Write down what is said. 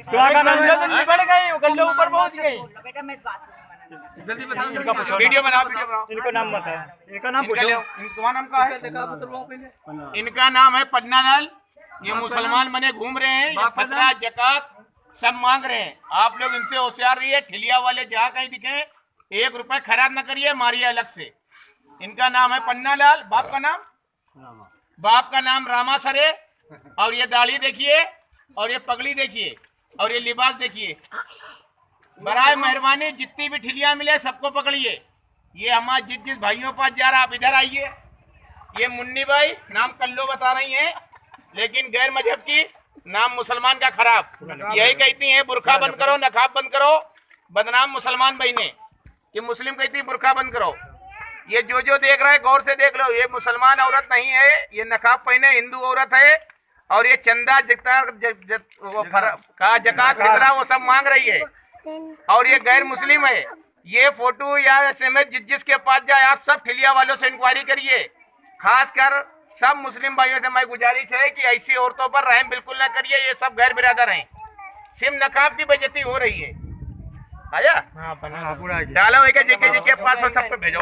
तो आका नाम है बढ़ गई गल्ले ऊपर पहुंच गई। जल्दी बताओ। इनका पूछो वीडियो बनाओ, वीडियो बनाओ। इनको नाम बता, इनका नाम इनका पूछो। तुम्हारा नाम क्या है? इनका नाम है पन्नालाल। ये मुसलमान बने घूम रहे हैं, ये फतरा जकात सब मांग रहे हैं। आप लोग इनसे होशियार रहिए। ठिलिया वाले जहाँ कहीं दिखे 1 रुपए खराब न करिए, मारिए अलग से। इनका नाम है पन्नालाल। बाप का नाम? बाप का नाम रामा सरे। और ये दाढ़ी देखिए, और ये पगड़ी देखिए, और ये लिबास देखिए। बराए मेहरबानी जितनी भी ठिलिया मिले सबको पकड़िए। ये हमारे जिस जिस भाइयों पास जा रहा, आप इधर आइए। ये मुन्नी भाई नाम कल्लो बता रही हैं, लेकिन गैर मजहब की, नाम मुसलमान का खराब। यही कहती हैं बुरखा बंद करो, नकाब बंद करो। बदनाम मुसलमान बहने कि मुस्लिम कहती बुरखा बंद करो। ये जो देख रहा है गौर से देख लो, ये मुसलमान औरत नहीं है, ये नकाब पहने हिंदू औरत है। और ये चंदा जकात फितरा वो सब मांग रही है, और ये गैर मुस्लिम है। ये फोटो या SMS जिसके पास जाए, आप सब ठिलिया वालों से इंक्वायरी करिए। खासकर सब मुस्लिम भाइयों से मैं गुजारिश है कि ऐसी औरतों पर रहम बिल्कुल ना करिए। ये सब गैर बिरादर हैं। सिर्फ नकाब की बेइज्जती हो रही है। आया हाँ पूरा डालो एक जेके 500 सब पे भेजो।